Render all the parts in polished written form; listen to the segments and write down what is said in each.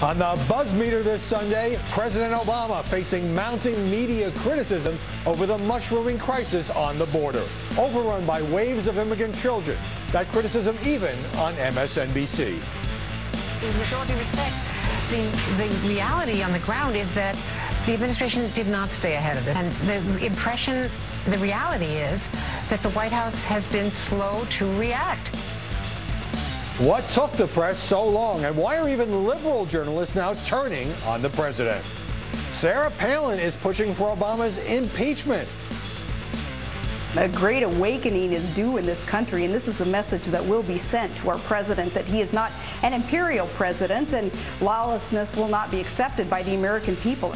On the buzz meter this Sunday, President Obama facing mounting media criticism over the mushrooming crisis on the border, overrun by waves of immigrant children. That criticism even on MSNBC. With all due respect, the reality on the ground is that the administration did not stay ahead of this. And the reality is that the White House has been slow to react. What took the press so long, and why are even liberal journalists now turning on the president? Sarah Palin is pushing for Obama's impeachment. A great awakening is due in this country, and this is a message that will be sent to our president, that he is not an imperial president and lawlessness will not be accepted by the American people.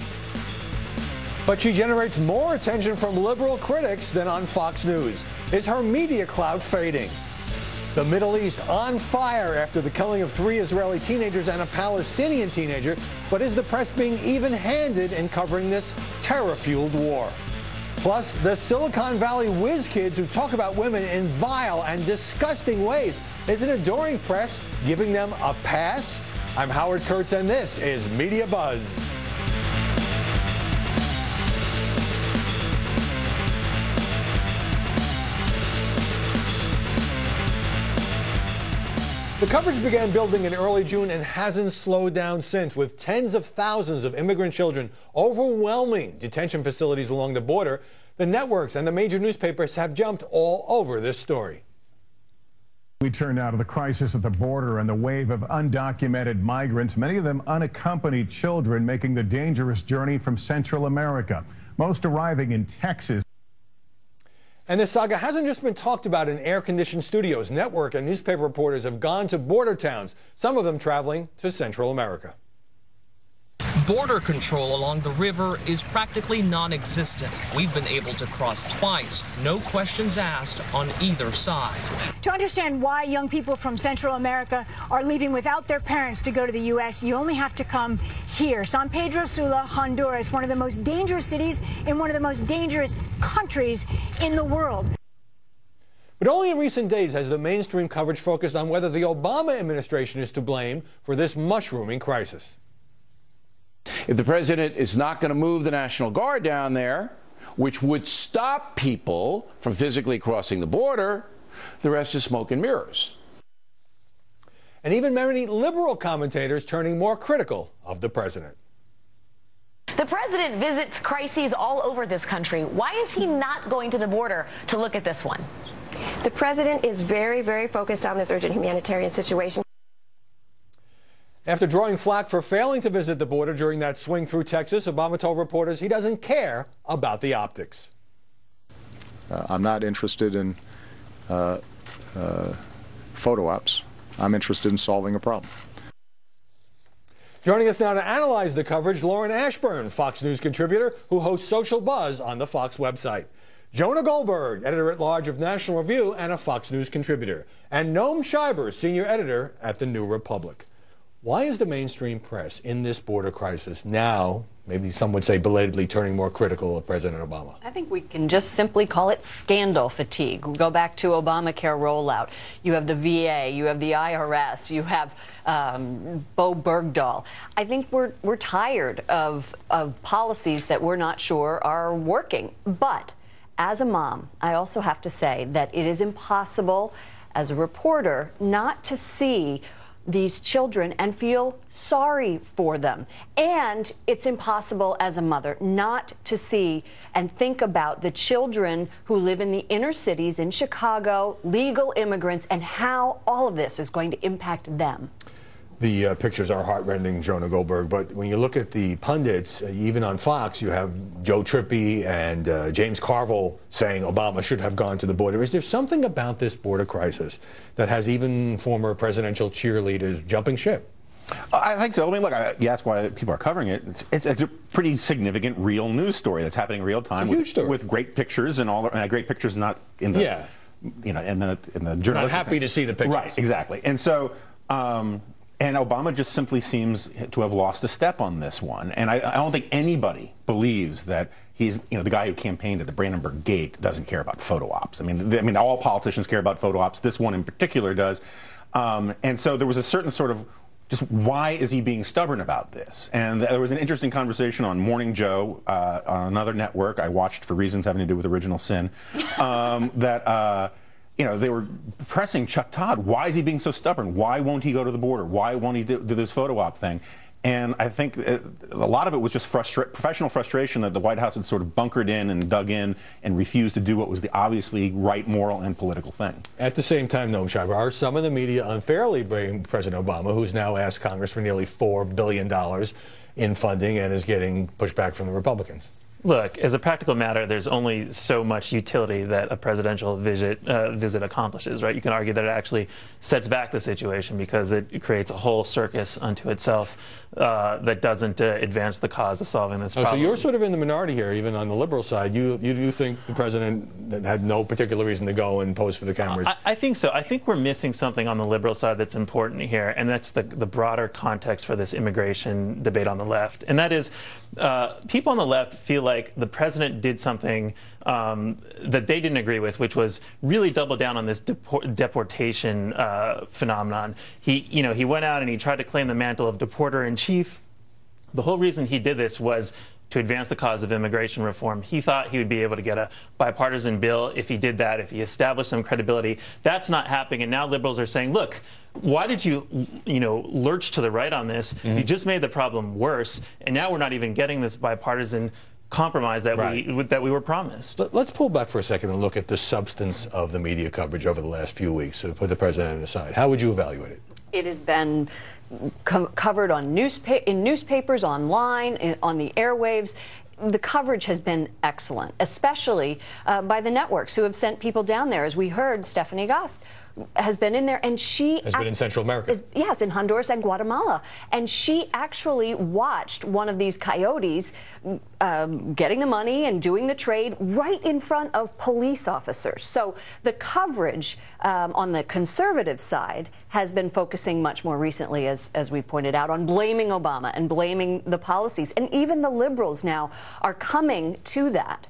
But she generates more attention from liberal critics than on Fox News. Is her media clout fading? The Middle East on fire after the killing of 3 Israeli teenagers and a Palestinian teenager. But is the press being even-handed in covering this terror-fueled war? Plus, the Silicon Valley whiz kids who talk about women in vile and disgusting ways. Is an adoring press giving them a pass? I'm Howard Kurtz, and this is Media Buzz. The coverage began building in early June and hasn't slowed down since, with tens of thousands of immigrant children overwhelming detention facilities along the border. The networks and the major newspapers have jumped all over this story. We turn now to the crisis at the border and the wave of undocumented migrants, many of them unaccompanied children, making the dangerous journey from Central America, most arriving in Texas. And this saga hasn't just been talked about in air-conditioned studios. Network and newspaper reporters have gone to border towns, some of them traveling to Central America. Border control along the river is practically non-existent. We've been able to cross twice, no questions asked on either side. To understand why young people from Central America are leaving without their parents to go to the U.S., you only have to come here. San Pedro Sula, Honduras, one of the most dangerous cities in one of the most dangerous countries in the world. But only in recent days has the mainstream coverage focused on whether the Obama administration is to blame for this mushrooming crisis. If the president is not going to move the National Guard down there, which would stop people from physically crossing the border, the rest is smoke and mirrors. And even many liberal commentators turning more critical of the president. The president visits crises all over this country. Why is he not going to the border to look at this one? The president is very, very focused on this urgent humanitarian situation. After drawing flack for failing to visit the border during that swing through Texas, Obama told reporters he doesn't care about the optics. I'm not interested in photo ops. I'm interested in solving a problem. Joining us now to analyze the coverage, Lauren Ashburn, Fox News contributor who hosts Social Buzz on the Fox website. Jonah Goldberg, editor-at-large of National Review and a Fox News contributor. And Noam Scheiber, senior editor at The New Republic. Why is the mainstream press in this border crisis now, maybe some would say belatedly, turning more critical of President Obama? I think we can just simply call it scandal fatigue. We go back to Obamacare rollout. You have the VA, you have the IRS, you have Bo Bergdahl. I think we're tired of policies that we're not sure are working. But as a mom, I also have to say that it is impossible as a reporter not to see these children and feel sorry for them. And it's impossible as a mother not to see and think about the children who live in the inner cities in Chicago, legal immigrants, and how all of this is going to impact them. The pictures are heartrending, Jonah Goldberg, but when you look at the pundits, even on Fox, you have Joe Trippi and James Carville saying Obama should have gone to the border. Is there something about this border crisis that has even former presidential cheerleaders jumping ship? I think so. I mean, look, you ask why people are covering it. It's a pretty significant real news story that's happening in real time with great pictures and all. Great pictures, not in the in the journalistic. Not happy to see the pictures, right? Exactly, and so. And Obama just simply seems to have lost a step on this one. And I don't think anybody believes that he's, the guy who campaigned at the Brandenburg Gate doesn't care about photo ops. I mean, all politicians care about photo ops. This one in particular does. And so there was a certain sort of just why is he being stubborn about this? And there was an interesting conversation on Morning Joe on another network I watched for reasons having to do with Original Sin, that you know, they were pressing Chuck Todd. Why is he being so stubborn? Why won't he go to the border? Why won't he do this photo op thing? And I think a lot of it was just professional frustration that the White House had sort of bunkered in and dug in and refused to do what was the obviously right, moral, and political thing. At the same time, Noam Schreiber, are some of the media unfairly blaming President Obama, who's now asked Congress for nearly $4 billion in funding and is getting pushback from the Republicans? Look, as a practical matter, there's only so much utility that a presidential visit accomplishes, right? You can argue that it actually sets back the situation because it creates a whole circus unto itself that doesn't advance the cause of solving this problem. So you're sort of in the minority here, even on the liberal side. You think the president had no particular reason to go and pose for the cameras? I think so. I think we're missing something on the liberal side that's important here, and that's the broader context for this immigration debate on the left. And that is, people on the left feel like the president did something that they didn't agree with, which was really double down on this deportation phenomenon. He went out and he tried to claim the mantle of deporter-in-chief. The whole reason he did this was to advance the cause of immigration reform. He thought he would be able to get a bipartisan bill if he did that, if he established some credibility. That's not happening, and now liberals are saying, look, why did you lurch to the right on this? Mm-hmm. You just made the problem worse, and now we're not even getting this bipartisan compromise that we were promised. Let's pull back for a second and look at the substance of the media coverage over the last few weeks. So put the president aside. How would you evaluate it? It has been covered on in newspapers, online, on the airwaves. The coverage has been excellent, especially by the networks who have sent people down there. As we heard, Stephanie Goss has been in there, and she has been in Central America. Yes, in Honduras and Guatemala. And she actually watched one of these coyotes getting the money and doing the trade right in front of police officers. So the coverage on the conservative side has been focusing much more recently, as we pointed out, on blaming Obama and blaming the policies. And even the liberals now are coming to that.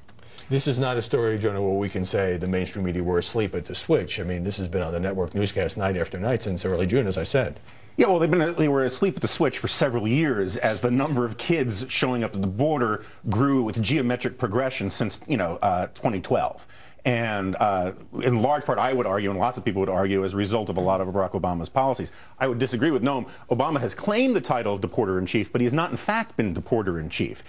This is not a story, Jonah, where we can say the mainstream media were asleep at the switch. I mean, this has been on the network newscast night after night since early June, as I said. Yeah, well, they were asleep at the switch for several years as the number of kids showing up at the border grew with geometric progression since, 2012. And in large part, I would argue, and lots of people would argue, as a result of a lot of Barack Obama's policies. I would disagree with Noam. Obama has claimed the title of deporter-in-chief, but he has not, in fact, been deporter-in-chief.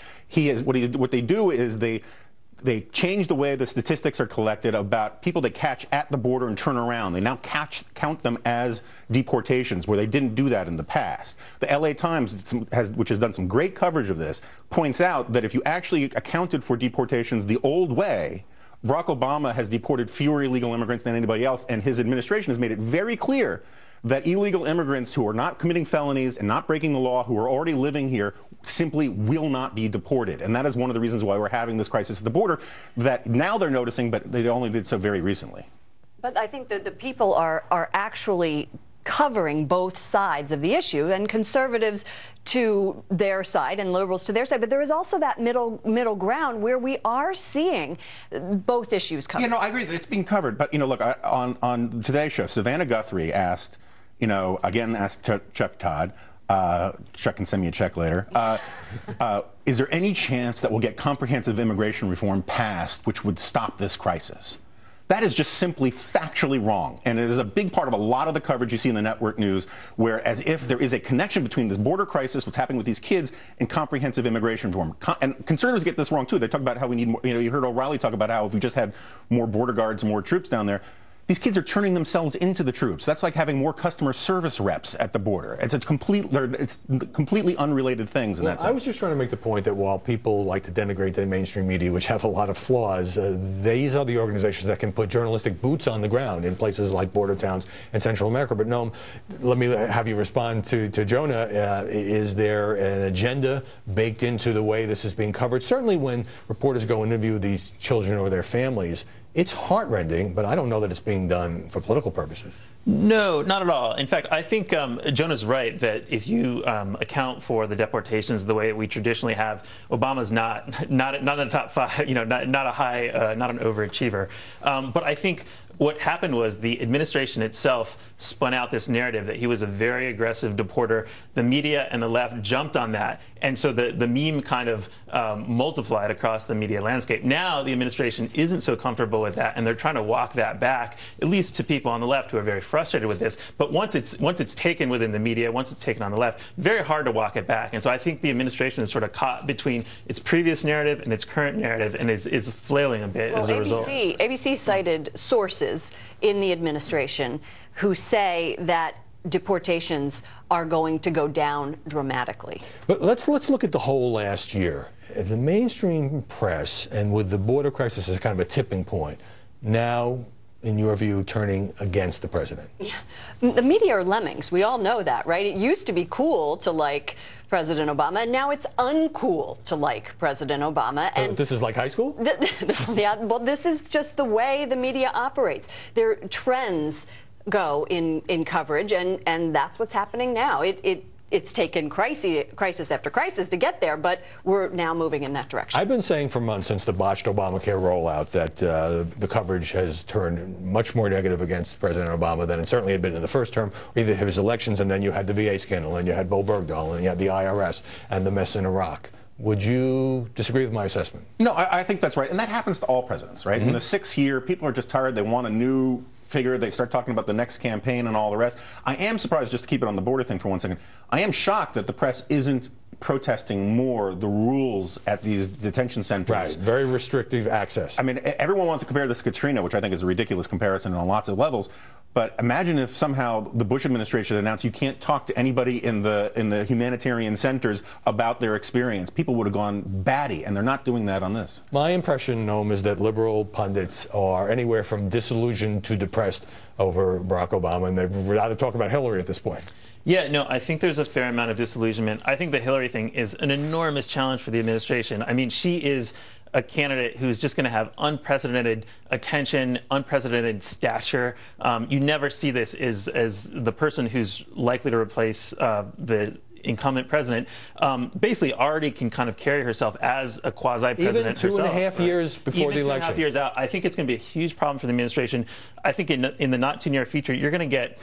What they do is they change the way the statistics are collected about people they catch at the border and turn around. They now count them as deportations, where they didn't do that in the past. The LA Times, which has done some great coverage of this, points out that if you actually accounted for deportations the old way, Barack Obama has deported fewer illegal immigrants than anybody else, and his administration has made it very clear that illegal immigrants who are not committing felonies and not breaking the law, who are already living here, simply will not be deported. And that is one of the reasons why we're having this crisis at the border that now they're noticing, but they only did so very recently. But I think that the people are actually covering both sides of the issue, and conservatives to their side and liberals to their side. But there is also that middle ground where we are seeing both issues covered. Yeah, no, I agree. It's being covered. But, look, on today's show, Savannah Guthrie asked, asked Chuck Todd, Chuck can send me a check later, is there any chance that we'll get comprehensive immigration reform passed which would stop this crisis? That is just simply factually wrong. And it is a big part of a lot of the coverage you see in the network news, where as if there is a connection between this border crisis, what's happening with these kids, and comprehensive immigration reform. And conservatives get this wrong, too. They talk about how we need more, you heard O'Reilly talk about how if we just had more border guards and more troops down there. These kids are turning themselves into the troops. That's like having more customer service reps at the border. It's completely unrelated things in that sense. I was just trying to make the point that while people like to denigrate the mainstream media, which have a lot of flaws, these are the organizations that can put journalistic boots on the ground in places like border towns in Central America. But Noam, let me have you respond to Jonah. Is there an agenda baked into the way this is being covered? Certainly when reporters go interview these children or their families, it's heartrending, but I don't know that it's being done for political purposes. No, not at all. In fact, I think Jonah's right that if you account for the deportations the way we traditionally have, Obama's not in the top 5. You know, not a high, not an overachiever. But I think what happened was the administration itself spun out this narrative that he was a very aggressive deporter. The media and the left jumped on that, and so the meme kind of multiplied across the media landscape. Now the administration isn't so comfortable with that, and they're trying to walk that back, at least to people on the left who are very frustrated with this. But once it's taken within the media, once it's taken on the left, very hard to walk it back. And so I think the administration is sort of caught between its previous narrative and its current narrative, and is flailing a bit as a result. ABC cited sources in the administration who say that deportations are going to go down dramatically. But let's look at the whole last year. The mainstream press, and with the border crisis as kind of a tipping point, now, in your view, turning against the president. Yeah. The media are lemmings. We all know that, right? It used to be cool to like President Obama, and now it's uncool to like President Obama. And this is like high school? Yeah, well, this is just the way the media operates. Their trends go in coverage, and that's what's happening now. It's taken crisis after crisis to get there, but we're now moving in that direction. I've been saying for months since the botched Obamacare rollout that the coverage has turned much more negative against President Obama than it certainly had been in the first term, either of his elections, and then you had the VA scandal, and you had Bo Bergdahl, and you had the IRS, and the mess in Iraq. Would you disagree with my assessment? No, I think that's right, and that happens to all presidents, right? Mm-hmm. In the 6th year, people are just tired. They want a new figure. They start talking about the next campaign and all the rest. I am surprised, just to keep it on the border thing for 1 second, I am shocked that the press isn't protesting more the rules at these detention centers. Right, very restrictive access. I mean, everyone wants to compare this to Katrina, which I think is a ridiculous comparison on lots of levels. But imagine if somehow the Bush administration announced you can't talk to anybody in the humanitarian centers about their experience. People would have gone batty, and they're not doing that on this. My impression, Noam, is that liberal pundits are anywhere from disillusioned to depressed over Barack Obama, and they'd rather talk about Hillary at this point. Yeah, no, I think there's a fair amount of disillusionment. I think the Hillary thing is an enormous challenge for the administration. I mean, she is a candidate who's just going to have unprecedented attention, unprecedented stature. You never see this as the person who's likely to replace the incumbent president, basically already can kind of carry herself as a quasi-president Even herself. 2.5 years before the election. 2.5 years out, I think it's going to be a huge problem for the administration. I think in the not too near future, you're going to get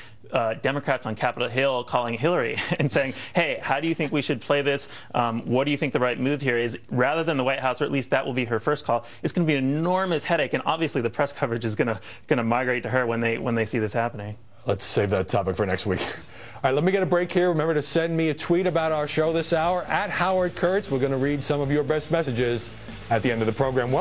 Democrats on Capitol Hill calling Hillary and saying, hey, how do you think we should play this? What do you think the right move here is? Rather than the White House, or at least that will be her first call, it's going to be an enormous headache, and obviously the press coverage is going to migrate to her when they see this happening. Let's save that topic for next week. All right, let me get a break here. Remember to send me a tweet about our show this hour, @Howard Kurtz. We're going to read some of your best messages at the end of the program.